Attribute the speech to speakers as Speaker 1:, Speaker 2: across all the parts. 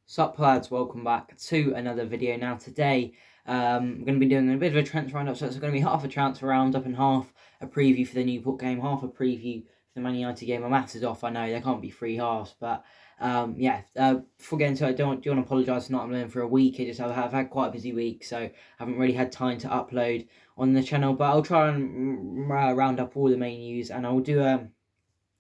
Speaker 1: Sup lads, welcome back to another video. Now today we're going to be doing a bit of a transfer roundup, so it's going to be half a transfer roundup and half a preview for the Newport game, half a preview for the Man United game. My maths is off, I know, there can't be three halves, but before getting to it, I do want to apologise for not uploading for a week. I've had quite a busy week, so I haven't really had time to upload on the channel, but I'll try and round up all the main news, and I'll do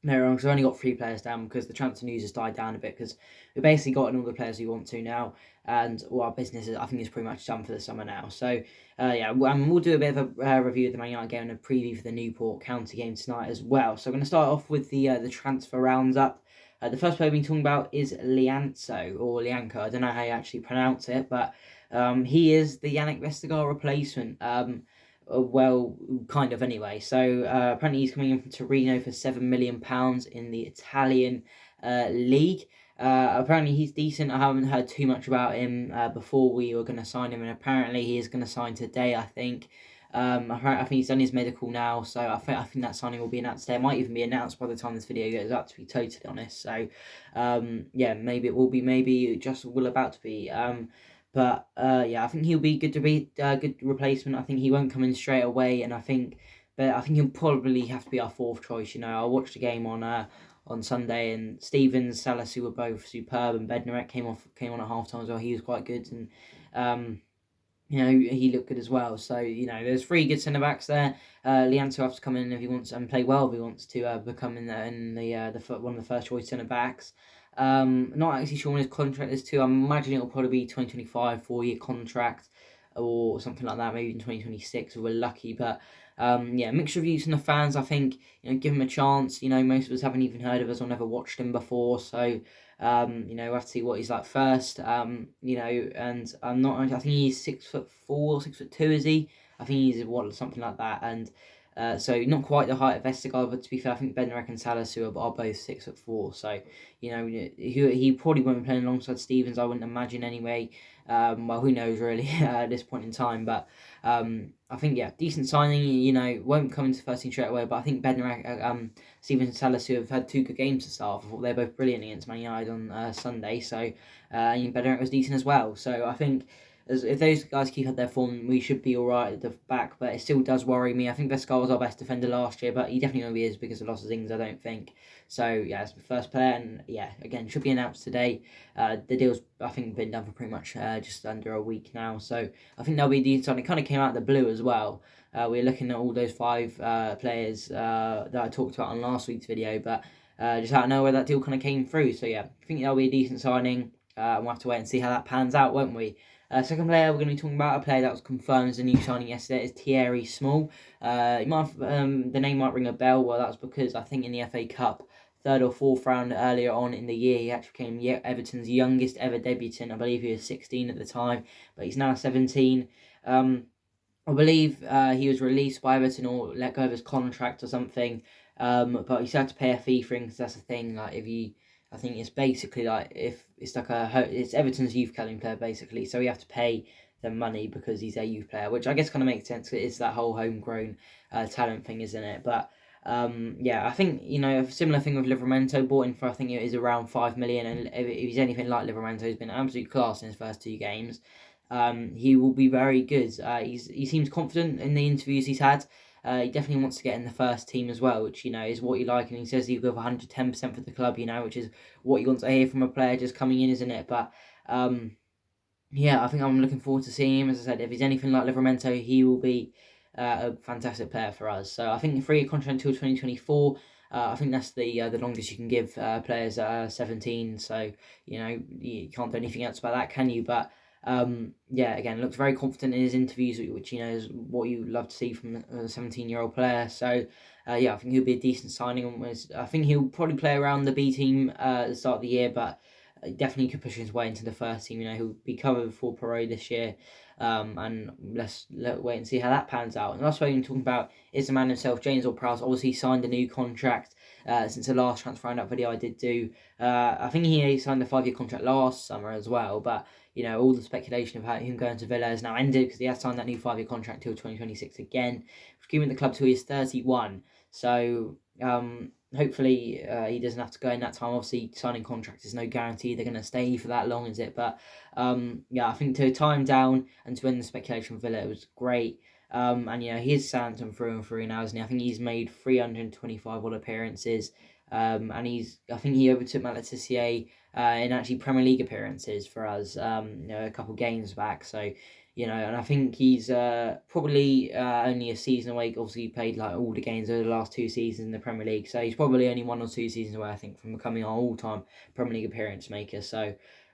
Speaker 1: no, wrong. So I've only got 3 players down because the transfer news has died down a bit because we've basically gotten all the players we want to now, and all our business I think is pretty much done for the summer now. So we'll do a bit of a review of the Man United game and a preview for the Newport County game tonight as well. So I'm going to start off with the transfer roundup. The first player we've been talking about is Lianco or Lianco. I don't know how you actually pronounce it, but he is the Yannick Vestergaard replacement. Well, kind of anyway. So apparently he's coming in from Torino for £7 million in the Italian league. Apparently he's decent. I haven't heard too much about him before we were going to sign him, and apparently he is going to sign today, I think. I think he's done his medical now, so I think that signing will be announced today. It might even be announced by the time this video goes up, to be totally honest. So maybe it will be, maybe it just will about to be. I think he'll be good to be a good replacement. I think he won't come in straight away, and I think he'll probably have to be our fourth choice. I watched the game on Sunday, and Stevens, Salisu were both superb, and Bednarek came on at half time as well. He was quite good, and he looked good as well. So there's 3 good centre backs there. Lianco will have to come in if he wants and play well. If he wants to become in the one of the first choice centre backs. Not actually sure when his contract is to. I'm imagining it'll probably be 2025, 4-year contract, or something like that. Maybe in 2026 if we're lucky. But mixed reviews from the fans. I think give him a chance. Most of us haven't even heard of us or never watched him before. So we'll have to see what he's like first. And I'm not. I think he's 6'4", 6'2", is he? I think he's something like that. And so not quite the height of Vestergaard, but to be fair, I think Bednarek and Salisu are both 6'4". So he probably won't be playing alongside Stevens, I wouldn't imagine anyway. Well, who knows really at this point in time, but I think decent signing. Won't come into the first team straight away, but I think Bednarek, Stevens and Salisu have had 2 good games to start. I thought they're both brilliant against Man United on Sunday. So Bednarek was decent as well. So I think if those guys keep up their form, we should be alright at the back, but it still does worry me. I think Vestergaard was our best defender last year, but he definitely won't be as big as the loss of Ings, I don't think. So, it's the first player, and again, should be announced today. The deal's, I think, been done for pretty much just under a week now, so I think that'll be decent. It kind of came out of the blue as well. We're looking at all those 5 players that I talked about on last week's video, but just out of nowhere, that deal kind of came through. So, I think that'll be a decent signing. We'll have to wait and see how that pans out, won't we? Second player we're going to be talking about, a player that was confirmed as a new signing yesterday, is Thierry Small. The name might ring a bell. Well, that's because I think in the FA Cup, 3rd or 4th round earlier on in the year, he actually became Everton's youngest ever debutant. I believe he was 16 at the time, but he's now 17. I believe he was released by Everton or let go of his contract or something, but he still had to pay a fee for him, because that's the thing. I think it's basically like if it's like it's Everton's youth academy player basically, so you have to pay them money because he's a youth player, which I guess kind of makes sense. It's that whole homegrown talent thing, isn't it? But I think a similar thing with Livramento, bought in for, I think it is around 5 million, and if he's anything like Livramento, he's been absolute class in his first 2 games. He will be very good. He seems confident in the interviews he's had. He definitely wants to get in the first team as well, which is what you like, and he says he'll go 110% for the club, which is what you want to hear from a player just coming in, isn't it? But I think I'm looking forward to seeing him. As I said, if he's anything like Livramento, he will be a fantastic player for us. So I think the 3-year contract until 2024. I think that's the longest you can give players 17. So you can't do anything else about that, can you? But again, looks very confident in his interviews, which is what you love to see from a 17-year-old player. So I think he'll be a decent signing. I think he'll probably play around the B team at the start of the year, but definitely could push his way into the first team. He'll be covered for Perot this year. And let's wait and see how that pans out. And last one I'm talking about is the man himself, James Ward-Prowse. Obviously signed a new contract since the last transfer roundup video I did do. I think he signed a 5-year contract last summer as well, but all the speculation about him going to Villa has now ended, because he has signed that new 5-year contract till 2026 again, which keeping the club till he's 31. So hopefully he doesn't have to go in that time. Obviously, signing contracts is no guarantee they're going to stay for that long, is it? But yeah, I think to tie him down and to win the speculation Villa, it was great. And he is Southampton through and through now, isn't he? I think he's made 325 odd appearances. And I think he overtook Matt Letizia in actually Premier League appearances for us, a couple games back. So, and I think he's probably only a season away. Obviously, he played like all the games over the last 2 seasons in the Premier League. So he's probably only 1 or 2 seasons away, I think, from becoming our all-time Premier League appearance maker. So,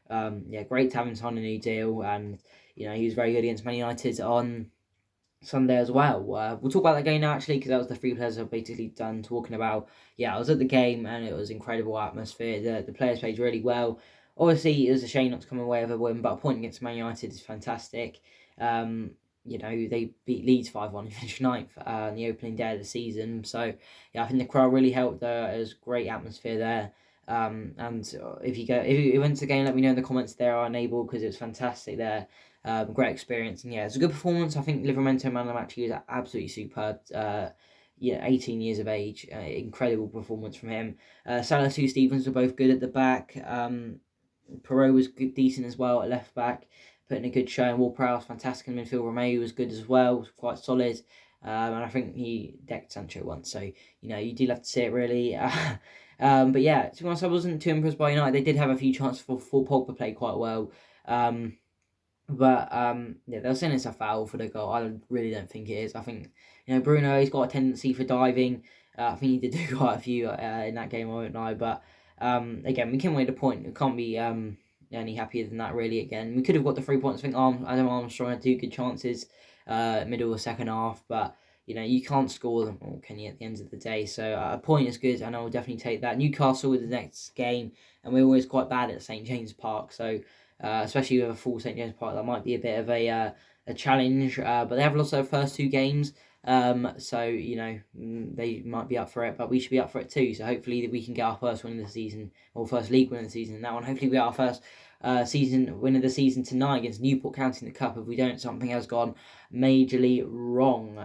Speaker 1: great to have him sign a new deal. And, he was very good against Man United on Sunday as well. We'll talk about that game now, actually, because that was the 3 players I've basically done talking about. Yeah, I was at the game and it was incredible atmosphere. The players played really well. Obviously, it was a shame not to come away with a win, but a point against Man United is fantastic. They beat Leeds 5-1 and finished 9th on the opening day of the season. So, yeah, I think the crowd really helped there. It was great atmosphere there. And if you went to the game, let me know in the comments there are unable, because it was fantastic there. Great experience, and it's a good performance. I think Livramento man of the match, he was absolutely superb. 18 years of age, incredible performance from him. Salah, Stevens were both good at the back. Perot was good, decent as well at left back, putting a good show. And Ward-Prowse, fantastic in midfield. Romeo was good as well, was quite solid. And I think he decked Sancho once, so you do love to see it really. But yeah, to be honest, I wasn't too impressed by United. They did have a few chances for Pogba played quite well. But they're saying it's a foul for the goal. I really don't think it is. I think Bruno, he's got a tendency for diving. I think he did do quite a few in that game, I won't lie. But again, we can win the point. We can't be any happier than that, really. Again, we could have got the 3 points. I think Adam Armstrong had 2 good chances middle of second half, but you can't score them all, can you, at the end of the day? So a point is good, and I will definitely take that. Newcastle with the next game, and we're always quite bad at St James Park, so especially with a full St James Park, that might be a bit of a challenge. But they have lost their first 2 games, so they might be up for it, but we should be up for it too. So hopefully we can get our first win of the season, or first league win of the season in that one. Hopefully we get our first season win of the season tonight against Newport County in the Cup. If we don't, something has gone majorly wrong.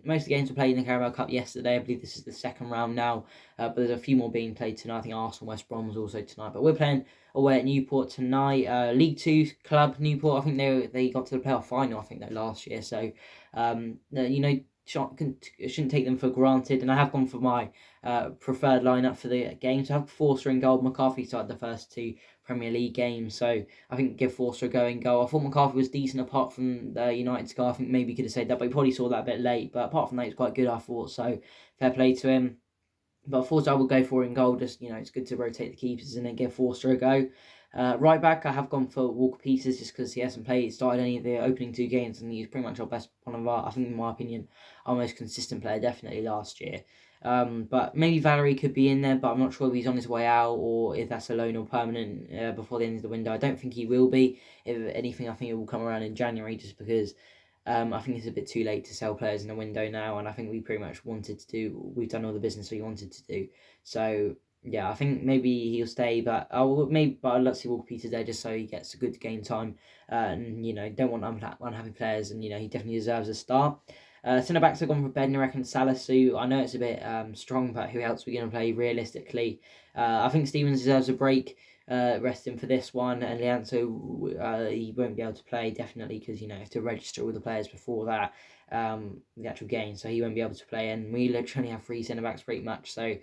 Speaker 1: Most of the games were played in the Carabao Cup yesterday. I believe this is the second round now, but there's a few more being played tonight. I think Arsenal, West Brom was also tonight, but we're playing away at Newport tonight. League 2 club Newport, I think they got to the playoff final, I think, last year. So shouldn't take them for granted. And I have gone for my preferred lineup for the game. So I have Forster in goal. McCarthy started the first 2 Premier League games, so I think give Forster a go in goal. I thought McCarthy was decent apart from the United goal. I think maybe could have said that, but he probably saw that a bit late. But apart from that, he's quite good, I thought. So fair play to him. But Forster I will go for in goal. Just it's good to rotate the keepers and then give Forster a go. Right back, I have gone for Walker Peters just because he hasn't started any of the opening 2 games, and he's pretty much our best one of our, I think in my opinion, our most consistent player definitely last year. But maybe Valerie could be in there, but I'm not sure if he's on his way out or if that's a loan or permanent before the end of the window. I don't think he will be. If anything, I think it will come around in January, just because I think it's a bit too late to sell players in the window now, and I think we pretty much we've done all the business we wanted to do. So yeah, I think maybe he'll stay, but I'd love to see Walker Peters there just so he gets a good game time. And don't want unhappy players, and he definitely deserves a start. Centre backs have gone for Bednarek and Salisu. I know it's a bit strong, but who else are we going to play realistically? I think Stevens deserves a break. Rest him for this one, and Lianto he won't be able to play definitely because you have to register all the players before that the actual game, so he won't be able to play. And we literally have 3 centre backs pretty much, so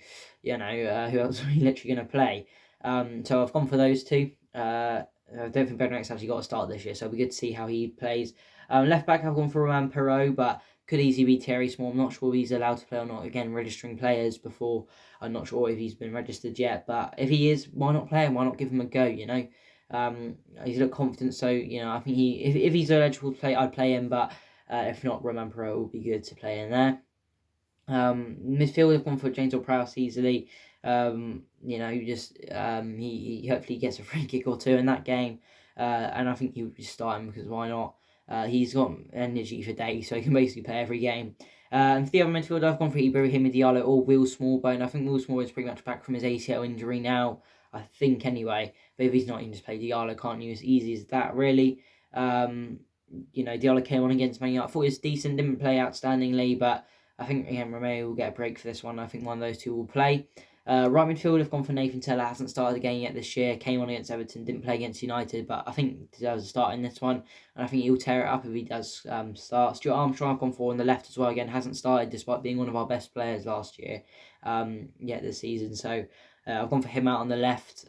Speaker 1: who else are we literally going to play? So I've gone for those 2. I don't think Bednarek's actually got a start this year, so it'll be good to see how he plays. Left back, I've gone for Roman Perot, but could easily be Thierry Small. I'm not sure if he's allowed to play or not. Again, registering players before. I'm not sure if he's been registered yet, but if he is, why not play him? Why not give him a go? He's looked confident, so I think if he's eligible to play, I'd play him. But if not, Roman Perot would be good to play in there. Midfield, I've gone for James Ward-Prowse easily. He hopefully gets a free kick or 2 in that game, and I think he would just start him because why not? He's got energy for days, so he can basically play every game. And for the other midfield, I've gone for Ibrahim Diallo or Will Smallbone. I think Will Smallbone is pretty much back from his ACL injury now, I think anyway. But if he's not, you can just play Diallo, can't you? As easy as that, really. Diallo came on against Man United. I thought he was decent, didn't play outstandingly, but I think again Romeo will get a break for this one. I think one of those two will play. Right midfield, I've gone for Nathan Tella. Hasn't started the game yet this year. Came on against Everton, didn't play against United, but I think he deserves a start in this one. And I think he'll tear it up if he does start. Stuart Armstrong, I've gone for on the left as well. Again, hasn't started despite being one of our best players last year. This season. So I've gone for him out on the left.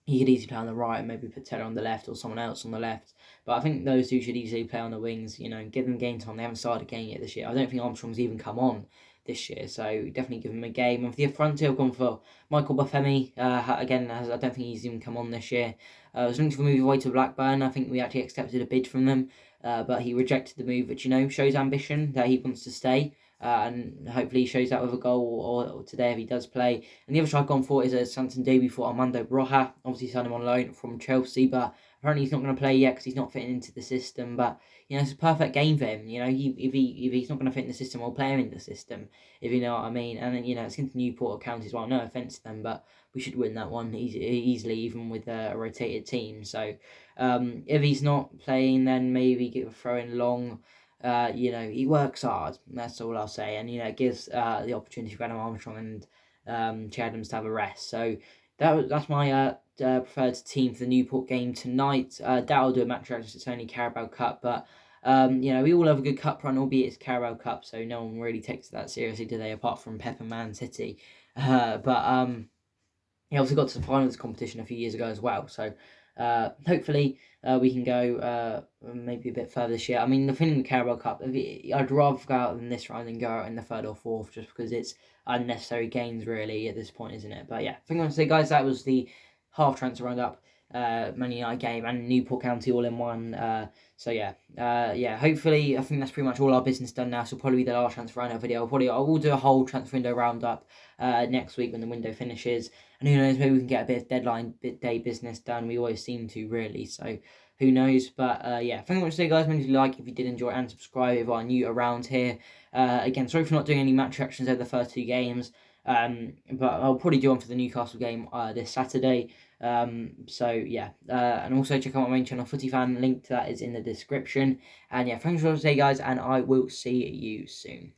Speaker 1: He could easily play on the right and maybe put Tella on the left or someone else on the left. But I think those two should easily play on the wings, give them game time. They haven't started a game yet this year. I don't think Armstrong's even come on this year, so definitely give him a game. And for the front two, I've gone for Michael Buffemi. I don't think he's even come on this year. I was looking to move away to Blackburn. I think we actually accepted a bid from them, but he rejected the move, which, shows ambition that he wants to stay. And hopefully he shows that with a goal or today if he does play. And the other strike I've gone for is a Santon debut for Armando Broja. Obviously signed him on loan from Chelsea, but apparently he's not going to play yet because he's not fitting into the system. But it's a perfect game for him. If he's not going to fit in the system, we'll play him in the system, if you know what I mean. And then it's into Newport County as well. No offence to them, but we should win that one easily, even with a rotated team. So if he's not playing, then maybe give a throw in long. He works hard. That's all I'll say, and it gives the opportunity for Adam Armstrong and Che Adams to have a rest. So that's my preferred team for the Newport game tonight. Doubt I'll do a match reaction. It's only Carabao Cup, but we all have a good cup run, albeit it's Carabao Cup, so no one really takes it that seriously, do they? Apart from Pep and Man City, he also got to the final of this competition a few years ago as well. So hopefully we can go maybe a bit further this year. I mean, the thing in the Carabao Cup, I'd rather go out in this round than go out in the third or fourth, just because it's unnecessary gains really at this point, isn't it? But yeah, I think I want to say, guys, that was the half transfer roundup. Man United game and Newport County all in one. Hopefully I think that's pretty much all our business done now. So probably the last transfer roundup video. I will do a whole transfer window roundup next week when the window finishes, and who knows, maybe we can get a bit of deadline day business done. We always seem to, really, so who knows. But thank you very much for guys. If you like, if you did enjoy, and subscribe if you are new around here. Again, sorry for not doing any match reactions over the first two games. But I'll probably do one for the Newcastle game this Saturday. And also check out my main channel, Footy Fan. Link to that is in the description. And thanks for watching today, guys, and I will see you soon.